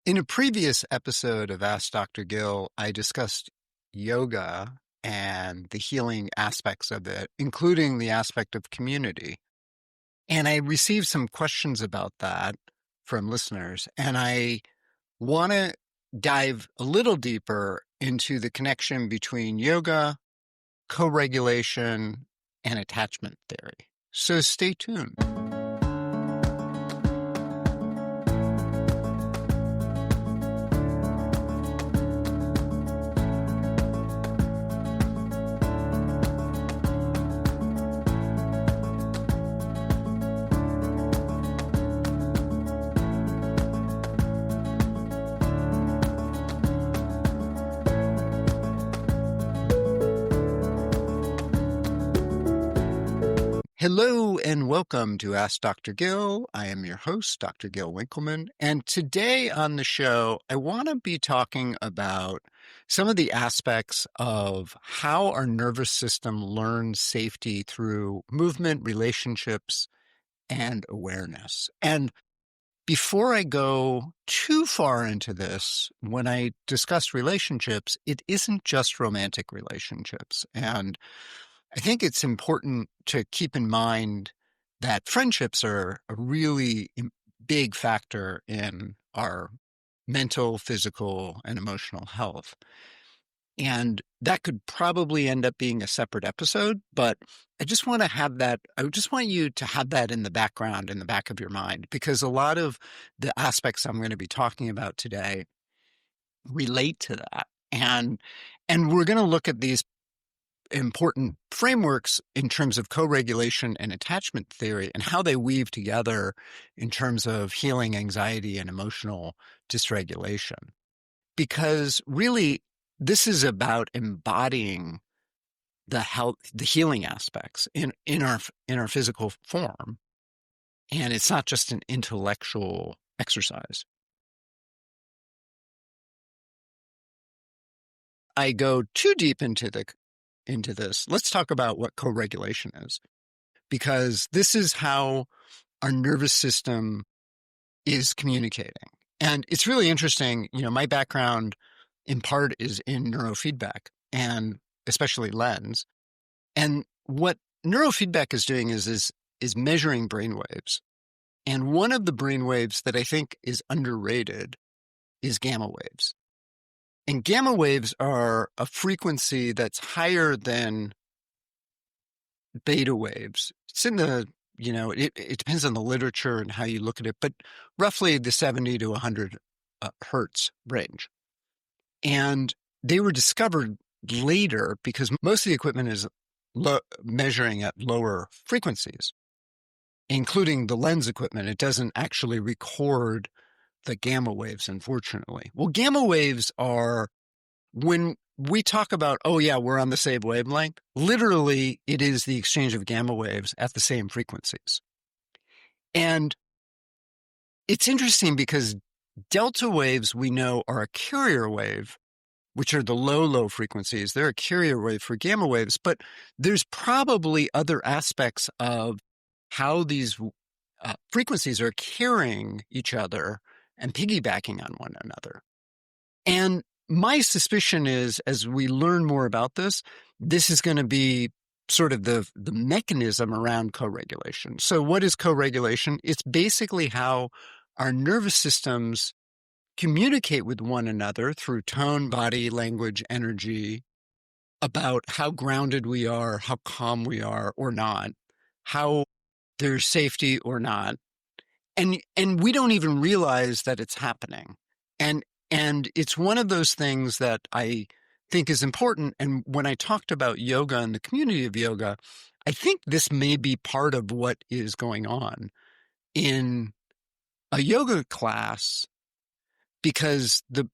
In a previous episode of Ask Dr. Gill, I discussed yoga and the healing aspects of it, including the aspect of community. And I received some questions about that from listeners, and I want to dive a little deeper into the connection between yoga, co-regulation, and attachment theory. So stay tuned. Hello and welcome to Ask Dr. Gill. I am your host, Dr. Gill Winkelman. And today on the show, I want to be talking about some of the aspects of how our nervous system learns safety through movement, relationships, and awareness. And before I go too far into this, when I discuss relationships, it isn't just romantic relationships. And I think it's important to keep in mind that friendships are a really big factor in our mental, physical, and emotional health. And that could probably end up being a separate episode, but I just want to have that. I just want you to have that in the background, in the back of your mind, because a lot of the aspects I'm going to be talking about today relate to that. And we're going to look at these important frameworks in terms of co-regulation and attachment theory and how they weave together in terms of healing anxiety and emotional dysregulation. Because really, this is about embodying the healing aspects in our physical form. And it's not just an intellectual exercise. I go too deep into this, let's talk about what co-regulation is, because this is how our nervous system is communicating. And it's really interesting. You know, my background in part is in neurofeedback and especially lens. And what neurofeedback is doing is measuring brainwaves. And one of the brainwaves that I think is underrated is gamma waves. And gamma waves are a frequency that's higher than beta waves. It's in the, it depends on the literature and how you look at it, but roughly the 70 to 100 hertz range. And they were discovered later because most of the equipment is measuring at lower frequencies, including the lens equipment. It doesn't actually record the gamma waves, unfortunately. Well, gamma waves are, when we talk about, oh yeah, we're on the same wavelength, literally it is the exchange of gamma waves at the same frequencies. And it's interesting because delta waves we know are a carrier wave, which are the low frequencies. They're a carrier wave for gamma waves, but there's probably other aspects of how these frequencies are carrying each other and piggybacking on one another. And my suspicion is, as we learn more about this, this is going to be sort of the mechanism around co-regulation. So what is co-regulation? It's basically how our nervous systems communicate with one another through tone, body, language, energy, about how grounded we are, how calm we are or not, how there's safety or not. And we don't even realize that it's happening. And it's one of those things that I think is important. And when I talked about yoga and the community of yoga, I think this may be part of what is going on in a yoga class, because a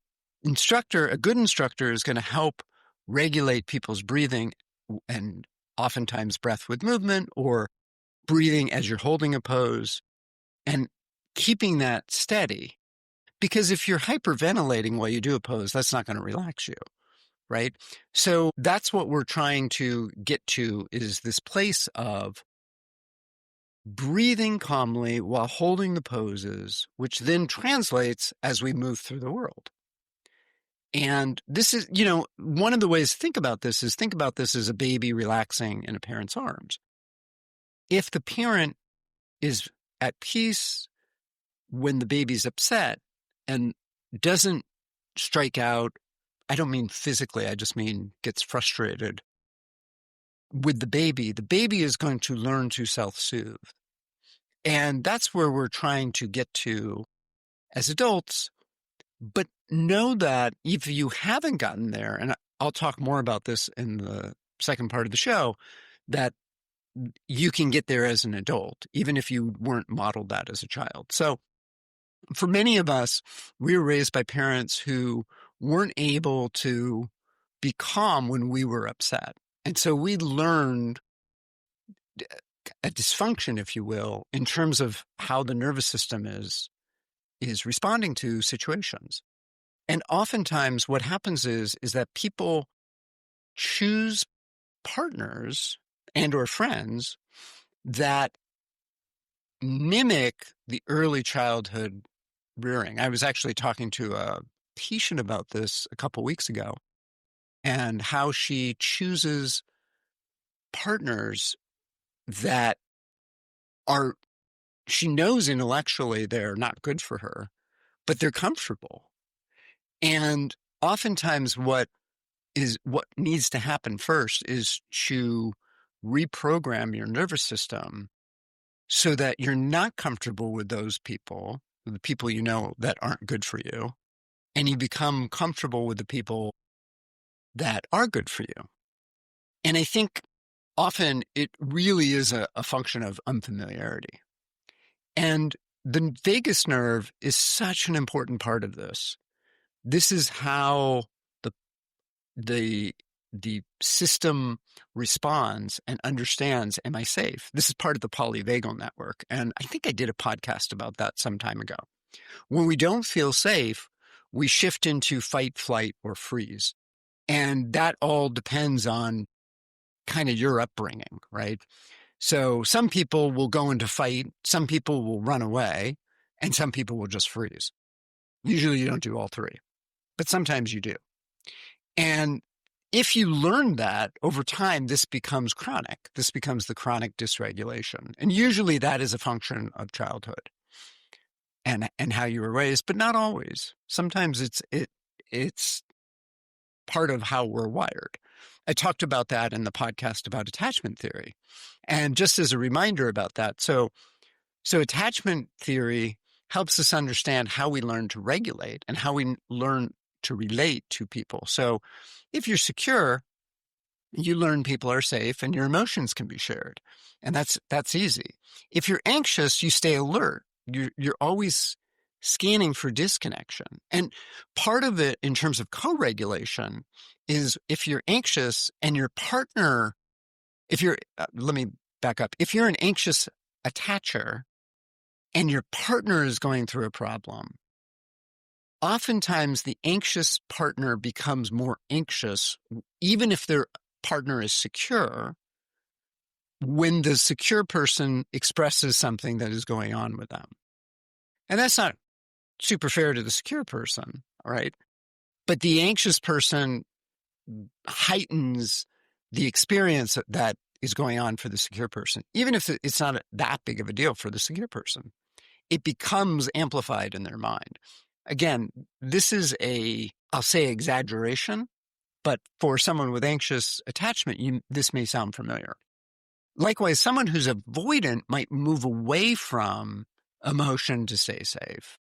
good instructor is going to help regulate people's breathing, and oftentimes breath with movement or breathing as you're holding a pose, and keeping that steady. Because if you're hyperventilating while you do a pose, that's not going to relax you, right? So that's what we're trying to get to, is this place of breathing calmly while holding the poses, which then translates as we move through the world. And this is, one of the ways to think about this as a baby relaxing in a parent's arms. If the parent is at peace when the baby's upset and doesn't strike out, I don't mean physically, I just mean gets frustrated with the baby is going to learn to self-soothe. And that's where we're trying to get to as adults. But know that if you haven't gotten there, and I'll talk more about this in the second part of the show, that you can get there as an adult, even if you weren't modeled that as a child. So for many of us, we were raised by parents who weren't able to be calm when we were upset. And so we learned a dysfunction, if you will, in terms of how the nervous system is responding to situations. And oftentimes what happens is that people choose partners and or friends that mimic the early childhood rearing. I was actually talking to a patient about this a couple weeks ago, and how she chooses partners that she knows intellectually they're not good for her, but they're comfortable. And oftentimes what needs to happen first is to reprogram your nervous system so that you're not comfortable with those people, the people you know that aren't good for you, and you become comfortable with the people that are good for you. And I think often it really is a function of unfamiliarity. And the vagus nerve is such an important part of this. This is how the system responds and understands, am I safe? This is part of the polyvagal network. And I think I did a podcast about that some time ago. When we don't feel safe, we shift into fight, flight, or freeze. And that all depends on kind of your upbringing, right? So some people will go into fight, some people will run away, and some people will just freeze. Usually you don't do all three, but sometimes you do. And if you learn that over time, this becomes chronic. This becomes the chronic dysregulation. And usually that is a function of childhood and how you were raised, but not always. Sometimes it's part of how we're wired. I talked about that in the podcast about attachment theory. And just as a reminder about that, so attachment theory helps us understand how we learn to regulate and how we learn to relate to people. So if you're secure, you learn people are safe and your emotions can be shared. And that's easy. If you're anxious, you stay alert. You're always scanning for disconnection. And part of it in terms of co-regulation is if you're anxious and your partner, let me back up. If you're an anxious attacher and your partner is going through a problem, oftentimes the anxious partner becomes more anxious, even if their partner is secure, when the secure person expresses something that is going on with them. And that's not super fair to the secure person, right? But the anxious person heightens the experience that is going on for the secure person. Even if it's not that big of a deal for the secure person, it becomes amplified in their mind. Again, this is I'll say exaggeration, but for someone with anxious attachment, this may sound familiar. Likewise, someone who's avoidant might move away from emotion to stay safe.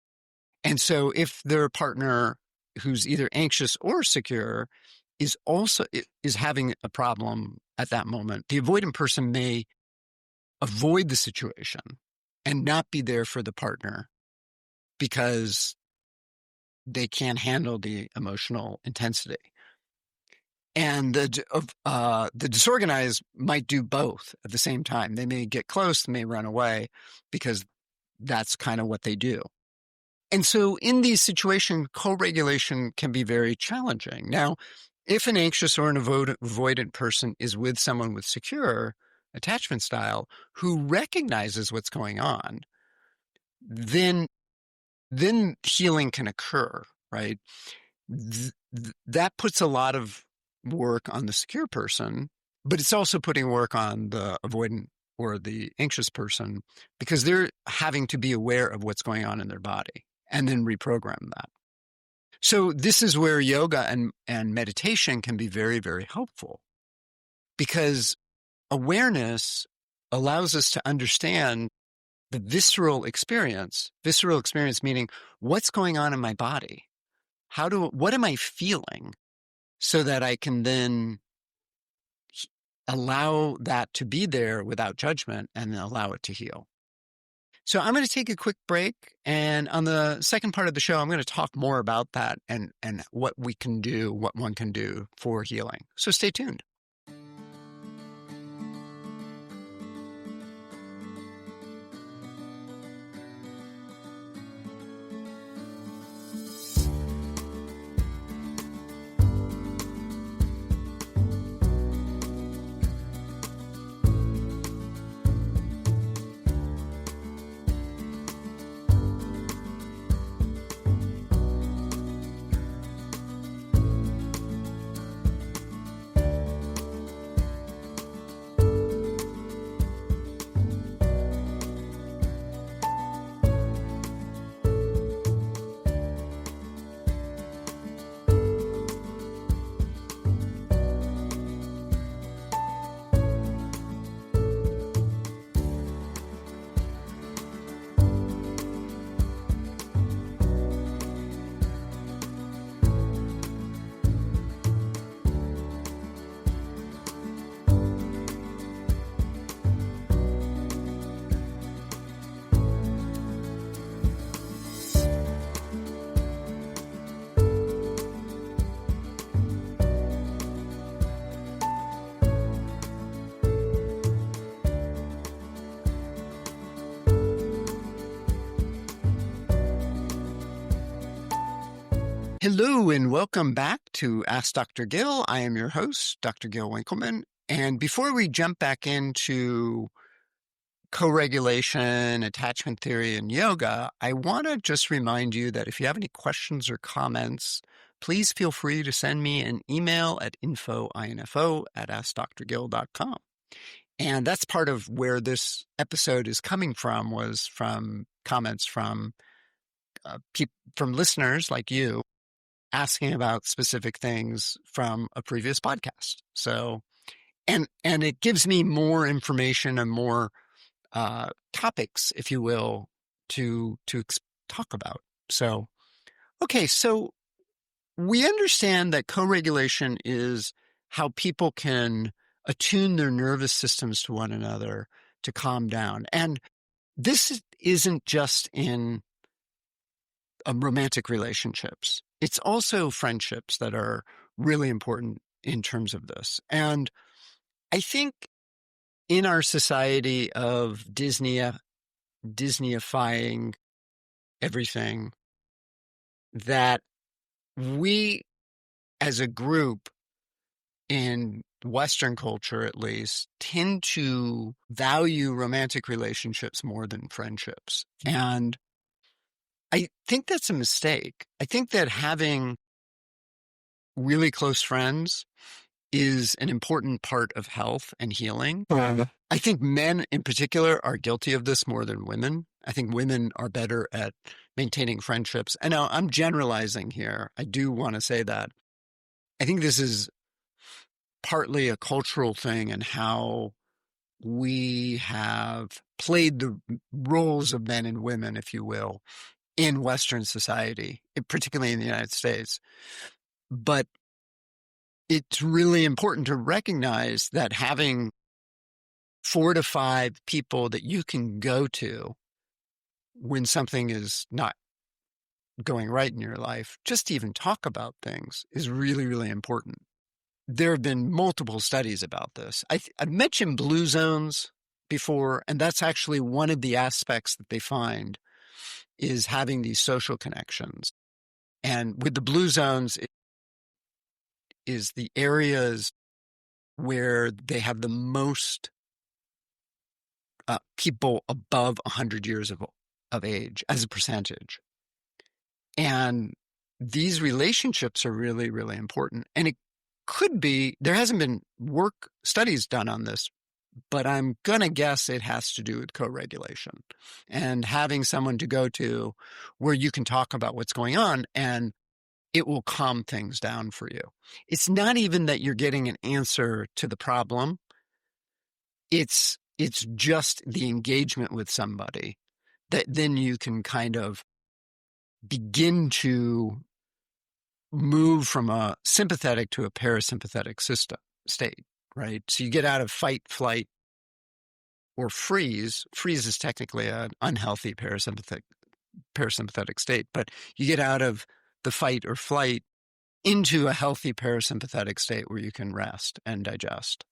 And so if their partner who's either anxious or secure is having a problem at that moment, the avoidant person may avoid the situation and not be there for the partner because they can't handle the emotional intensity. And the disorganized might do both at the same time. They may get close, they may run away because that's kind of what they do. And so in these situations, co-regulation can be very challenging. Now, if an anxious or an avoidant person is with someone with secure, attachment style who recognizes what's going on, then healing can occur, right? That puts a lot of work on the secure person, but it's also putting work on the avoidant or the anxious person, because they're having to be aware of what's going on in their body and then reprogram that. So this is where yoga and meditation can be very, very helpful, because awareness allows us to understand the visceral experience meaning what's going on in my body. What am I feeling, so that I can then allow that to be there without judgment and allow it to heal. So I'm going to take a quick break, and on the second part of the show, I'm going to talk more about that and what one can do for healing. So stay tuned. Hello and welcome back to Ask Dr. Gill. I am your host, Dr. Gill Winkelman. And before we jump back into co-regulation, attachment theory, and yoga, I want to just remind you that if you have any questions or comments, please feel free to send me an email at info@askdrgill.com. And that's part of where this episode is coming from, was from comments from listeners like you, asking about specific things from a previous podcast. So, and it gives me more information and more topics, if you will, to talk about. So, okay, so we understand that co-regulation is how people can attune their nervous systems to one another to calm down. And this isn't just in romantic relationships. It's also friendships that are really important in terms of this. And I think in our society of Disneyifying everything, that we as a group, in Western culture at least, tend to value romantic relationships more than friendships. And I think that's a mistake. I think that having really close friends is an important part of health and healing. I think men in particular are guilty of this more than women. I think women are better at maintaining friendships. I know I'm generalizing here. I do want to say that. I think this is partly a cultural thing, and how we have played the roles of men and women, if you will, in Western society, particularly in the United States. But it's really important to recognize that having 4 to 5 people that you can go to when something is not going right in your life, just to even talk about things, is really, really important. There have been multiple studies about this. I've mentioned blue zones before, and that's actually one of the aspects that they find, is having these social connections. And with the blue zones, it is the areas where they have the most people above 100 years of age as a percentage. And these relationships are really, really important. And it could be, there hasn't been studies done on this, but I'm going to guess it has to do with co-regulation and having someone to go to where you can talk about what's going on and it will calm things down for you. It's not even that you're getting an answer to the problem. It's just the engagement with somebody that then you can kind of begin to move from a sympathetic to a parasympathetic state, right? So you get out of fight, flight, or freeze. Freeze is technically an unhealthy parasympathetic state, but you get out of the fight or flight into a healthy parasympathetic state where you can rest and digest.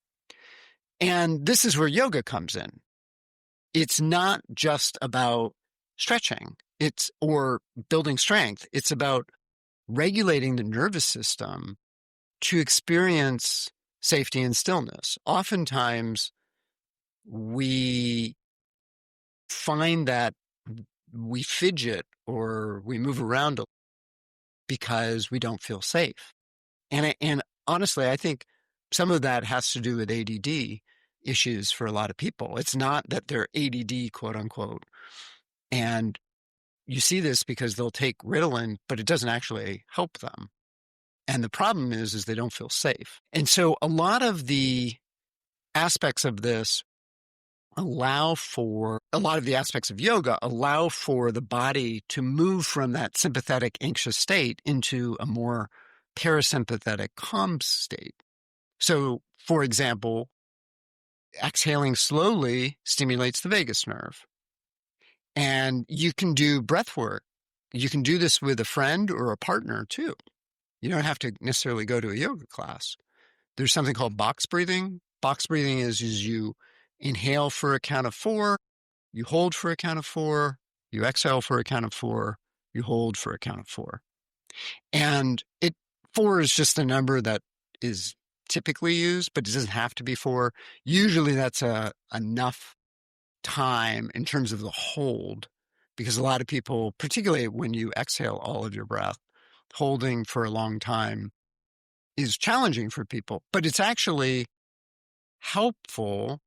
And this is where yoga comes in. It's not just about stretching, or building strength. It's about regulating the nervous system to experience safety and stillness. Oftentimes, we find that we fidget or we move around because we don't feel safe. And honestly, I think some of that has to do with ADD issues for a lot of people. It's not that they're ADD, quote unquote. And you see this because they'll take Ritalin, but it doesn't actually help them. And the problem is they don't feel safe. And so a lot of the aspects of this a lot of the aspects of yoga allow for the body to move from that sympathetic anxious state into a more parasympathetic calm state. So, for example, exhaling slowly stimulates the vagus nerve. And you can do breath work. You can do this with a friend or a partner too. You don't have to necessarily go to a yoga class. There's something called box breathing. Box breathing is you inhale for a count of 4, you hold for a count of 4, you exhale for a count of 4, you hold for a count of 4. And 4 is just the number that is typically used, but it doesn't have to be 4. Usually that's enough time in terms of the hold, because a lot of people, particularly when you exhale all of your breath, holding for a long time is challenging for people, but it's actually helpful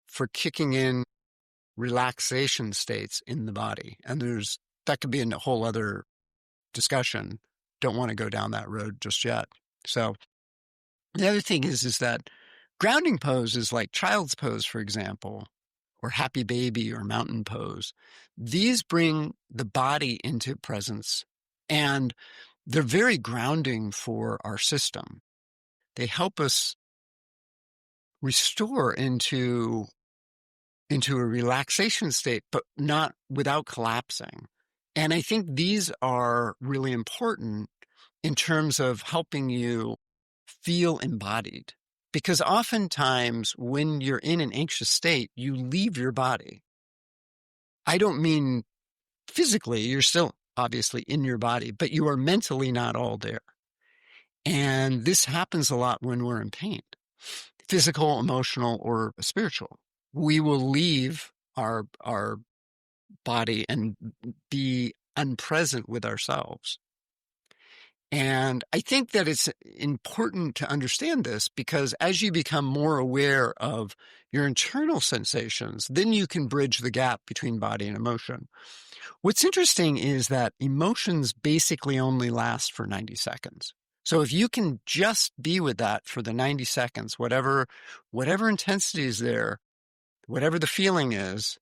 for kicking in relaxation states in the body. And that could be a whole other discussion. Don't want to go down that road just yet. So the other thing is that grounding poses like child's pose, for example, or happy baby or mountain pose, these bring the body into presence and they're very grounding for our system. They help us restore into a relaxation state, but not without collapsing. And I think these are really important in terms of helping you feel embodied. Because oftentimes when you're in an anxious state, you leave your body. I don't mean physically, you're still obviously in your body, but you are mentally not all there. And this happens a lot when we're in pain, physical, emotional, or spiritual. We will leave our body and be unpresent with ourselves. And I think that it's important to understand this because as you become more aware of your internal sensations, then you can bridge the gap between body and emotion. What's interesting is that emotions basically only last for 90 seconds. So if you can just be with that for the 90 seconds, whatever intensity is there, whatever the feeling is,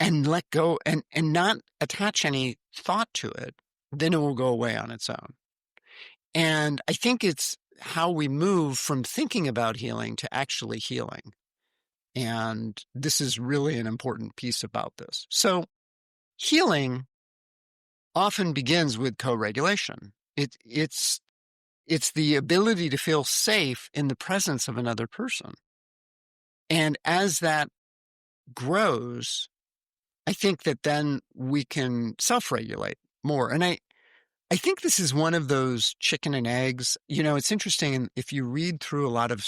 and let go and not attach any thought to it, then it will go away on its own. And I think it's how we move from thinking about healing to actually healing. And this is really an important piece about this. So healing often begins with co-regulation. It's the ability to feel safe in the presence of another person. And as that grows, I think that then we can self-regulate more. And I think this is one of those chicken and eggs. You know, it's interesting. If you read through a lot of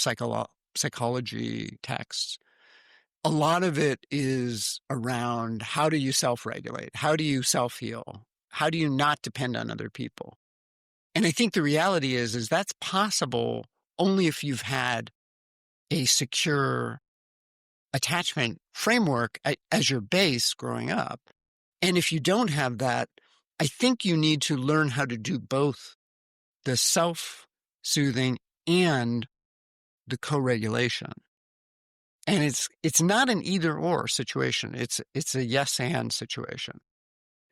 psychology texts, a lot of it is around how do you self-regulate? How do you self-heal? How do you not depend on other people? And I think the reality is that's possible only if you've had a secure attachment framework as your base growing up. And if you don't have that, I think you need to learn how to do both the self-soothing and the co-regulation. And it's not an either or situation. It's a yes and situation.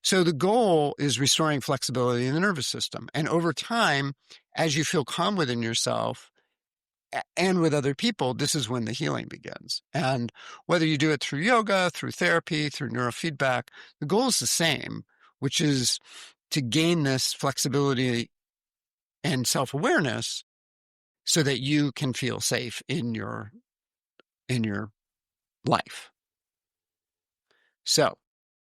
So the goal is restoring flexibility in the nervous system. And over time, as you feel calm within yourself and with other people, this is when the healing begins. And whether you do it through yoga, through therapy, through neurofeedback, the goal is the same, which is to gain this flexibility and self-awareness so that you can feel safe in your life. So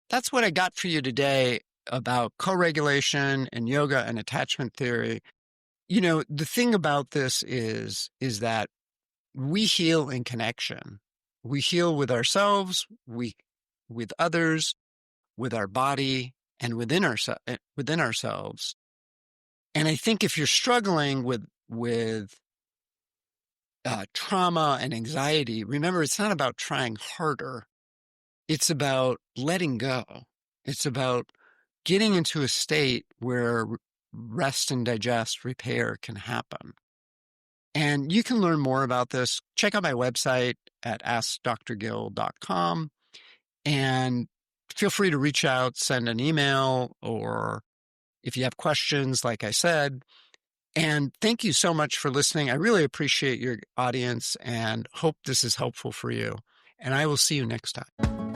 that's what I got for you today about co-regulation and yoga and attachment theory. You know, the thing about this is that we heal in connection. We heal with ourselves, with others, with our body, and within ourselves. And I think if you're struggling with trauma and anxiety, remember, it's not about trying harder. It's about letting go. It's about getting into a state where rest and digest, repair can happen. And you can learn more about this. Check out my website at askdrgill.com and feel free to reach out, send an email, or if you have questions, like I said. And thank you so much for listening. I really appreciate your audience and hope this is helpful for you. And I will see you next time.